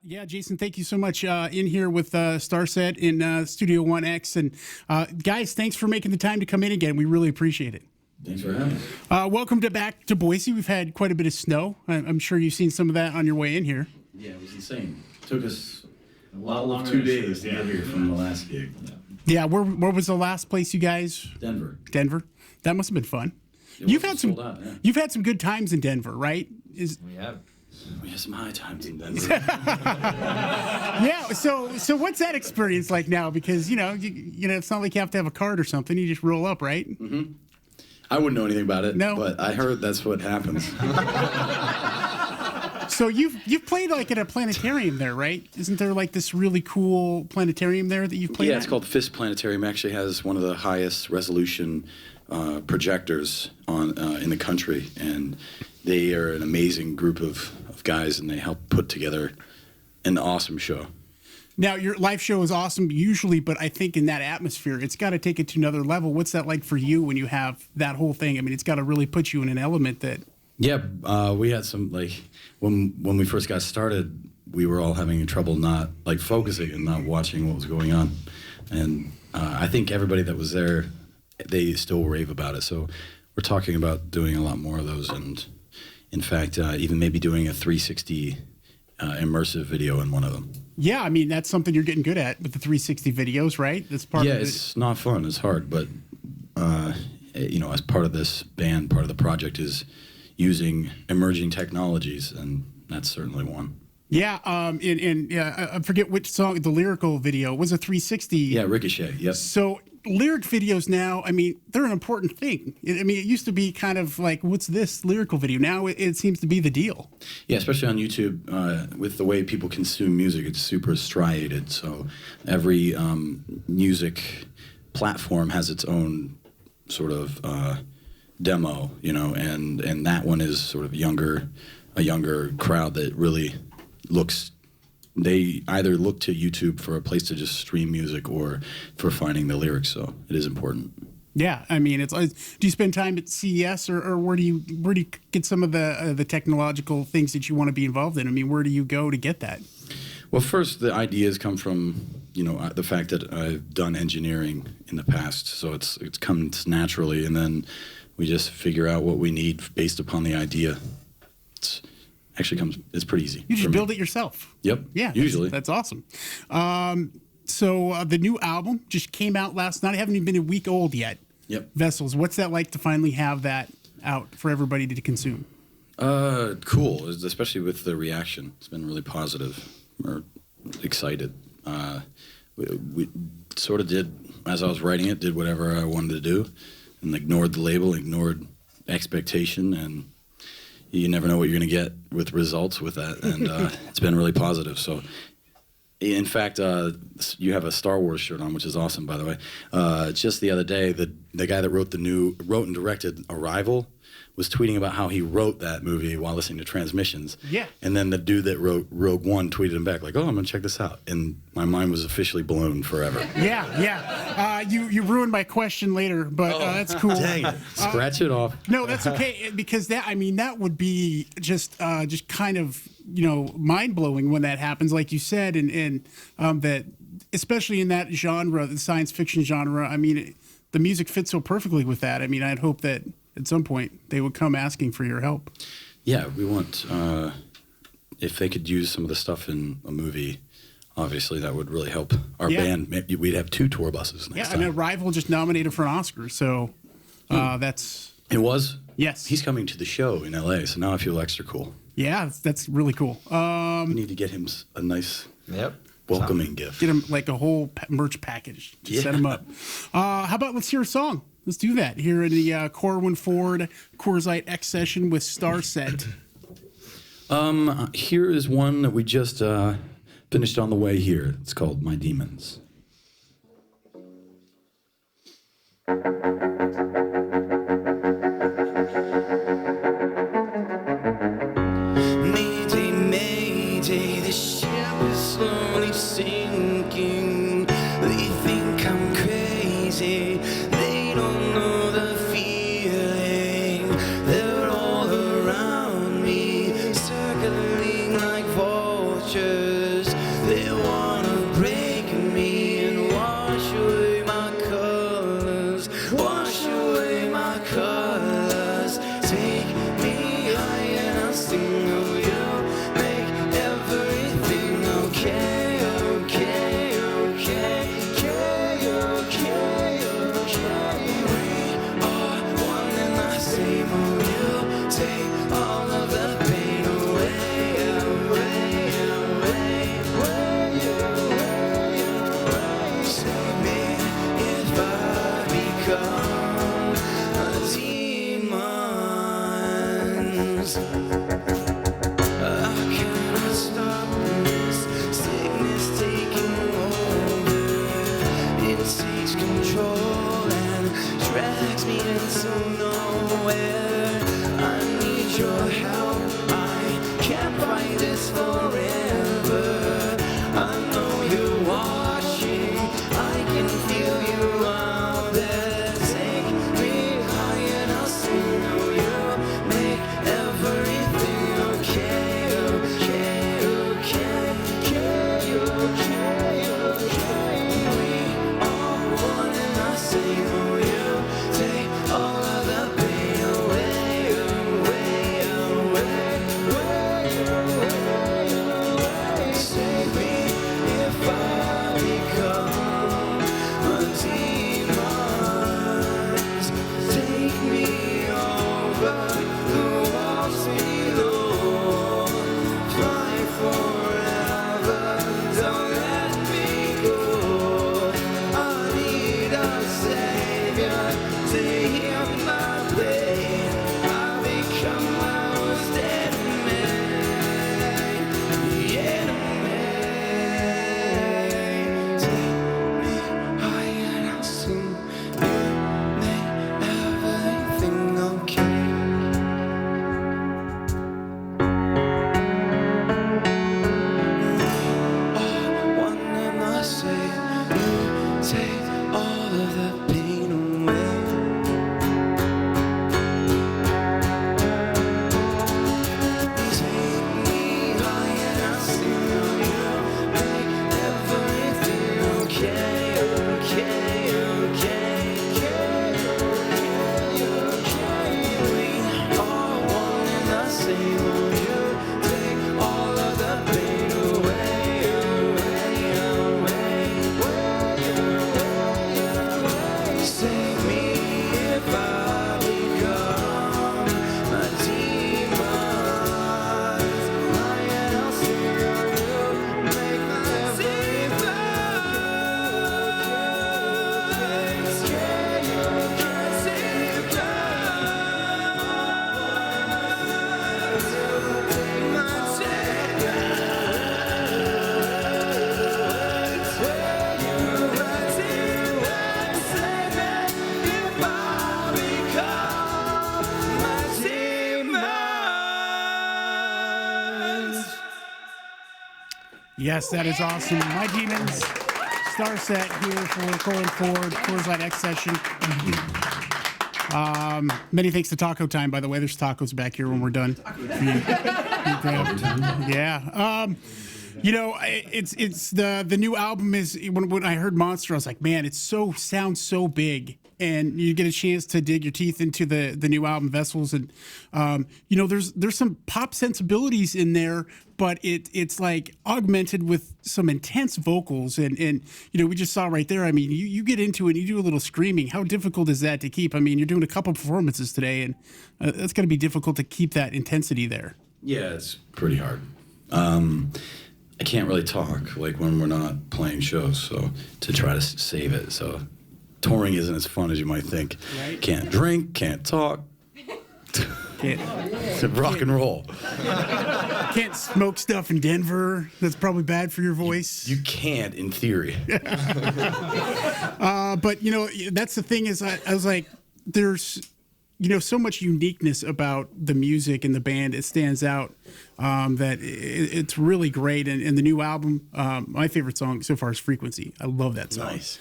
Yeah, Jason, thank you so much. In here with Starset in Studio 1X. And guys, thanks for making the time to come in again. We really appreciate it. Thanks for having us. Welcome back to Boise. We've had quite a bit of snow. I'm sure you've seen some of that on your way in here. Yeah, it was insane. It took us all of 2 days to get here from the last gig. Yeah, where was the last place you guys? Denver. Denver. That must have been fun. You've had some. You've had some good times in Denver, right? We have. We had some high times in Denver. Yeah. So what's that experience like now? Because you know, it's not like you have to have a card or something. You just roll up, right? Mm-hmm. I wouldn't know anything about it. No. But I heard that's what happens. So you've played like at a planetarium there, right? Isn't there like this really cool planetarium there that you've played? Yeah, at? it's called Fisk Planetarium. Actually, has one of the highest resolution projectors on in the country, and they are an amazing group of guys, and they help put together an awesome show. Now, your live show is awesome usually, but I think in that atmosphere, it's got to take it to another level. What's that like for you when you have that whole thing? I mean, it's got to really put you in an element that... Yeah, we had some, like, when we first got started, we were all having trouble not, like, focusing and not watching what was going on. And I think everybody that was there, they still rave about it. So we're talking about doing a lot more of those, and in fact, even maybe doing a 360 immersive video in one of them. Yeah, I mean, that's something you're getting good at with the 360 videos, right? That's part of it. Yeah, it's not fun. It's hard. But, you know, as part of this band, part of the project is using emerging technologies, and that's certainly one. Yeah, I forget which song, the lyrical video, was a 360. Yeah, Ricochet, yep. So lyric videos now, I mean, they're an important thing. I mean, it used to be kind of like, what's this lyrical video? Now it seems to be the deal. Yeah, especially on YouTube, with the way people consume music, it's super striated. So every music platform has its own sort of demo, you know, and that one is sort of a younger crowd that really looks. They either look to YouTube for a place to just stream music or for finding the lyrics. So it is important. Yeah, I mean, do you spend time at CES or where do you get some of the technological things that you want to be involved in? I mean, where do you go to get that? Well, first the ideas come from, you know, the fact that I've done engineering in the past, so it comes naturally, and then we just figure out what we need based upon the idea. It's pretty easy. You just build it yourself. Yep. Yeah. Usually. That's awesome. So the new album just came out last night. I haven't even been a week old yet. Yep. Vessels. What's that like to finally have that out for everybody to consume? Cool, especially with the reaction. It's been really positive. We're excited. We sort of did, as I was writing it, did whatever I wanted to do and ignored the label, ignored expectation, and you never know what you're going to get with results with that, and it's been really positive. So, in fact, you have a Star Wars shirt on, which is awesome, by the way. Just the other day, the guy that wrote and directed Arrival was tweeting about how he wrote that movie while listening to Transmissions. Yeah. And then the dude that wrote Rogue One tweeted him back like, "Oh, I'm gonna check this out," and my mind was officially blown forever. Yeah. You ruined my question later, but that's cool. Dang it. Scratch it off. No, that's okay, because that would be just kind of, you know, mind blowing when that happens, like you said, and that especially in that genre, the science fiction genre. I mean, the music fits so perfectly with that. I mean, I'd hope that at some point they would come asking for your help. Yeah, we want if they could use some of the stuff in a movie. Obviously, that would really help our band. Maybe we'd have 2 tour buses next time. And Arrival just nominated for an Oscar, so that's... It was? Yes. He's coming to the show in L.A., so now I feel extra cool. Yeah, that's really cool. We need to get him a nice welcoming gift. Get him like a whole merch package. Just set him up. How about let's hear a song? Let's do that here in the Corwin Ford Coors X session with Starset. Here is one that we just finished on the way here. It's called My Demons. Mayday, mayday, the ship is slowly sinking. They think I'm crazy, they don't know the feeling. They're all around me, circling like vultures. become demons. How can I stop this sickness taking over? It takes control and drags me into nowhere. I need your help. I can't fight this forever. I know you're watching. I can feel you out there. Take me high and I'll sing. Oh, you make everything okay. Okay, okay, okay, okay, okay. We are one and I sing. Oh, you take all of the pain away, away, away, away, away. Save me if I become a demon. Take me over the walls below. Fly forever, don't let me go. I need a savior to heal my pain. I become my worst enemy. Take me high and I'll sing. You make everything okay. One and I say, you take all of the pain away. Take me high and I'll sing. You make everything okay, okay, okay, okay, okay. We are one and I say, you take all of the pain away, away, away, away, away. Save me if I become a demon. High and I'll sing, you make everything Yes, that is awesome. My Demons, Starset here for Going Forward, Coors Light X session. Many thanks to Taco Time, by the way. There's tacos back here when we're done. Yeah. You know, it's the new album is when I heard Monster, I was like, man, it sounds so big. And you get a chance to dig your teeth into the new album Vessels, and you know there's some pop sensibilities in there, but it's like augmented with some intense vocals, and you know we just saw right there. I mean, you get into it, and you do a little screaming. How difficult is that to keep? I mean, you're doing a couple performances today, and it's going to be difficult to keep that intensity there. Yeah, it's pretty hard. I can't really talk like when we're not playing shows, so to try to save it. So touring isn't as fun as you might think. Right. Can't drink, can't talk. It's rock and roll. Can't smoke stuff in Denver. That's probably bad for your voice. You can't, in theory. But you know, that's the thing is, I was like, there's, you know, so much uniqueness about the music and the band. It stands out. That it's really great. And the new album, my favorite song so far is Frequency. I love that song. Nice.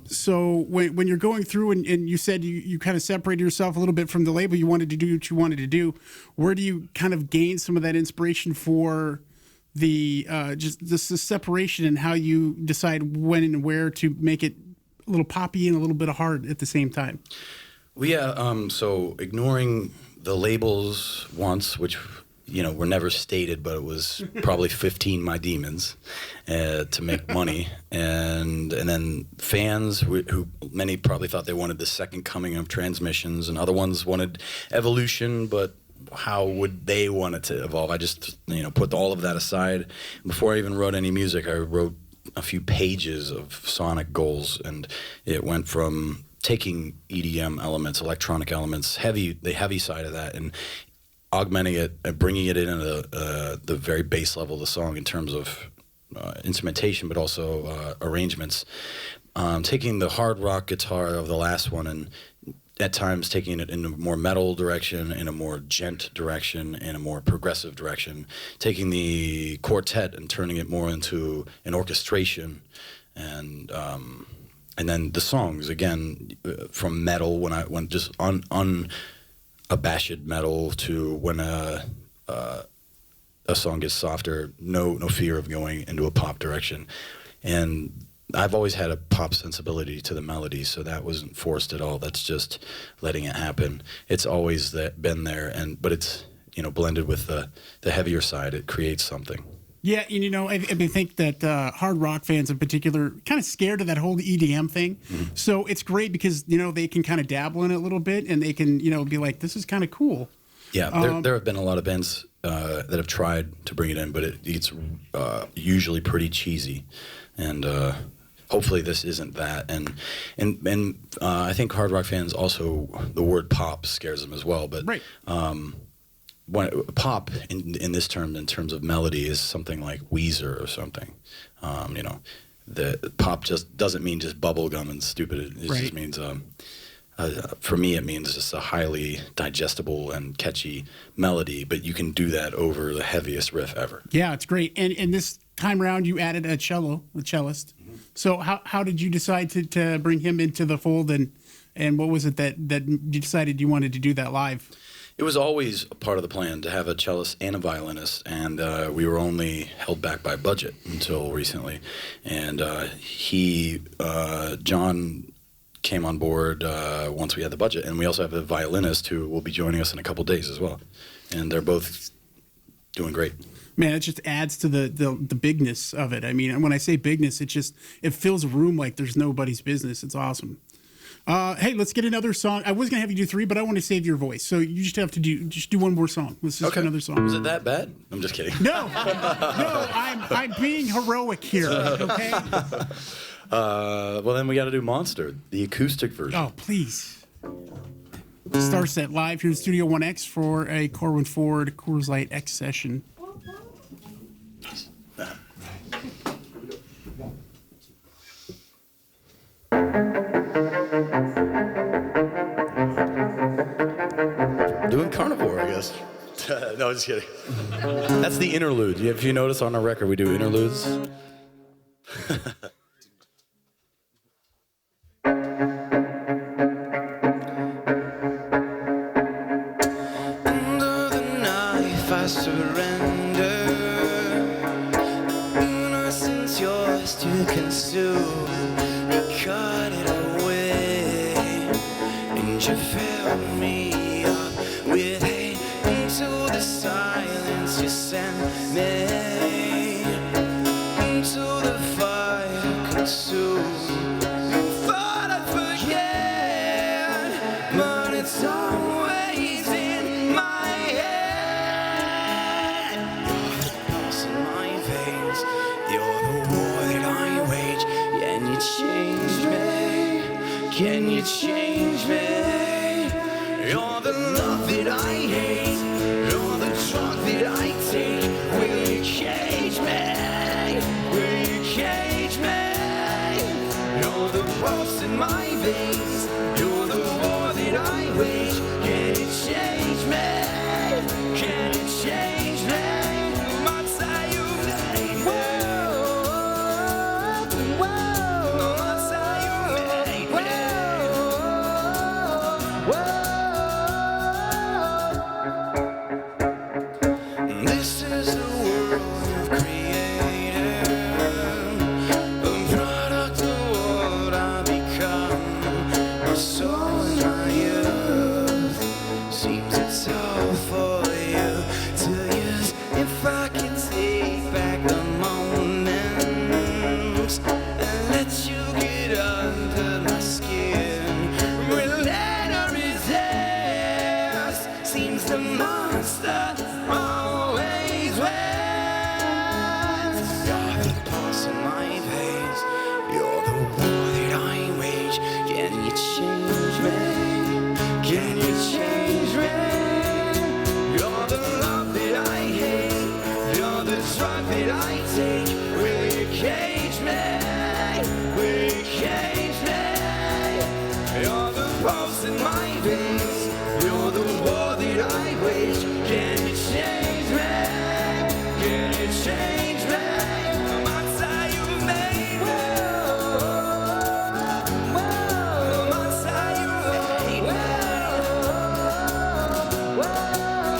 So when you're going through and you said you kind of separated yourself a little bit from the label, you wanted to do what you wanted to do. Where do you kind of gain some of that inspiration for the just the separation, and how you decide when and where to make it a little poppy and a little bit of hard at the same time? Well, yeah, so ignoring the labels once, which, you know, were never stated, but it was probably 15 My Demons to make money. And then fans, who many probably thought they wanted the second coming of Transmissions, and other ones wanted Evolution, but how would they want it to evolve? I just, you know, put all of that aside. Before I even wrote any music, I wrote a few pages of sonic goals, and it went from taking EDM elements, electronic elements, the heavy side of that, and augmenting it and bringing it in at the very base level of the song in terms of instrumentation, but also arrangements. Taking the hard rock guitar of the last one and at times taking it in a more metal direction, in a more gent direction, in a more progressive direction, taking the quartet and turning it more into an orchestration, and then the songs again from metal when just unabashed metal to when a song gets softer, no fear of going into a pop direction, and I've always had a pop sensibility to the melody, so that wasn't forced at all. That's just letting it happen. It's always been there, but it's blended with the heavier side. It creates something. Yeah, and I think that hard rock fans in particular kind of scared of that whole EDM thing. Mm-hmm. So it's great because they can kind of dabble in it a little bit, and they can be like, this is kind of cool. Yeah, there have been a lot of bands that have tried to bring it in, but it's usually pretty cheesy, and hopefully this isn't that. And I think hard rock fans also, the word pop scares them as well. But right. When pop in this term, in terms of melody, is something like Weezer or something. The pop just doesn't mean just bubblegum and stupid. It right. just means. For me, it means just a highly digestible and catchy melody, but you can do that over the heaviest riff ever. Yeah, it's great. And this time around, you added a cellist. Mm-hmm. So how did you decide to bring him into the fold, and what was it that you decided you wanted to do that live? It was always a part of the plan to have a cellist and a violinist, and we were only held back by budget until recently. And John came on board once we had the budget, and we also have a violinist who will be joining us in a couple days as well, and they're both doing great. Man, it just adds to the bigness of it. I mean, when I say bigness, it fills a room like there's nobody's business. It's awesome. Hey, let's get another song. I was gonna have you do 3, but I want to save your voice, so you just have to do one more song. Let's just do another song. Was it that bad? I'm just kidding. No, I'm being heroic here. Okay. Well, then we got to do Monster, the acoustic version. Oh, please. Starset live here in Studio 1X for a Corwin Ford Coors Light X session. Doing Carnivore, I guess. No, just kidding. That's the interlude. If you notice on our record, we do interludes. Under the knife I surrender. Innocence yours to consume. You cut it away, and you fill me up with hate. Into the silence you send me, into the fire consumed. Thought I'd forget, but it's always in my head. You're the pulse in my veins. You're the war that I wage. Can you change me? Can you change me? You're the love that I hate. You're the drug that I take. Will you cage me? Will you cage me? You're the pulse in my veins. You're the war that I wage. Can you change me? Can you change me? Must I you made me? Must I you made me? pulse in my veins. You're the war that I wage. Can you change me? Can you change me? I'm outside you made me. I'm outside you made me.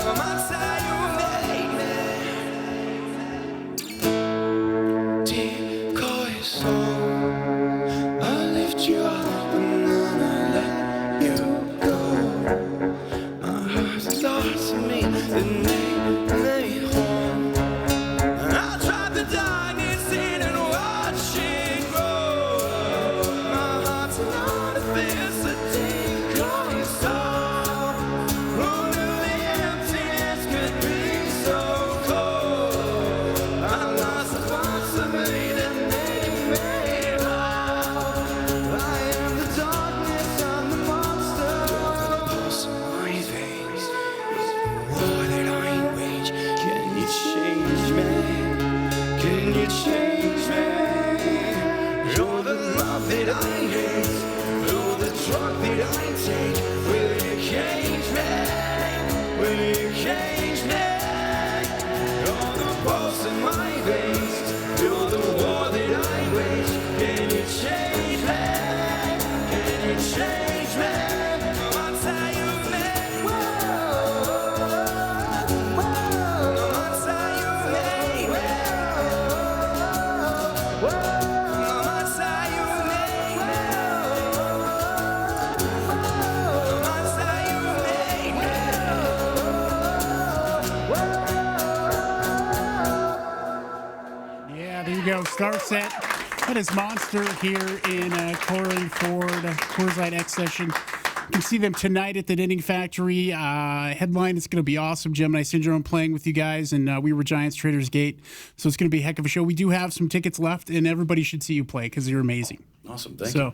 I'm outside you made me. Decoy song, I lift you up and then I let you go. My heart's lost in me, the name home. I tried the darkness in and watch it grow. My heart's not a fist, a decoy song. Who knew the emptiness could be so cold? I lost the parts of me that made me whole. I am the darkness, I'm the monster. The pulse in my veins, the war that I wage. Can you change me? Can you change me? You're the love that I hate. You're the drug that I take. Will you change me? Will you change me? You're the pulse in my veins. You're the war that I wage. Can you change me? Can you change me? I'm outside you made. I'm outside you made. I'm outside you made. I'm outside you made. Yeah, there you go. Starset. That is Monster here in Corey Ford Coors Light X session. You can see them tonight at the Knitting Factory. Headline, it's going to be awesome. Gemini Syndrome playing with you guys, and we were Giants Traders Gate. So it's going to be a heck of a show. We do have some tickets left, and everybody should see you play because you're amazing. Awesome. Thank you. So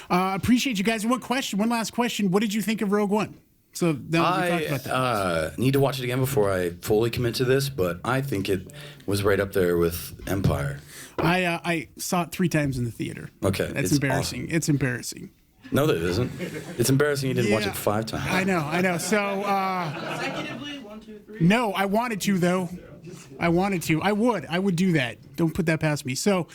appreciate you guys. One last question. What did you think of Rogue One? So now we talked about that. I need to watch it again before I fully commit to this, but I think it was right up there with Empire. I saw it 3 times in the theater. Okay, That's it's embarrassing. awesome. It's embarrassing. No, that isn't. It's embarrassing you didn't watch Yeah. it 5 times. I know. So, no, I wanted to, though. I wanted to. I would do that. Don't put that past me. So,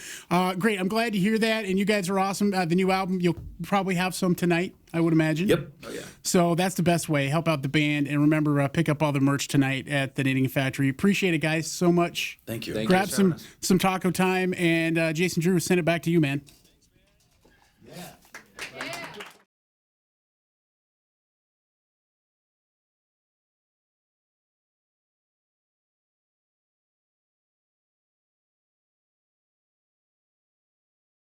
great. I'm glad to hear that. And you guys are awesome. The new album, you'll probably have some tonight, I would imagine. Yep. Oh, yeah. So that's the best way. Help out the band. And remember, pick up all the merch tonight at the Knitting Factory. Appreciate it, guys, so much. Thank you. Thank Grab you. some taco time. And Jason Drew, send it back to you, man.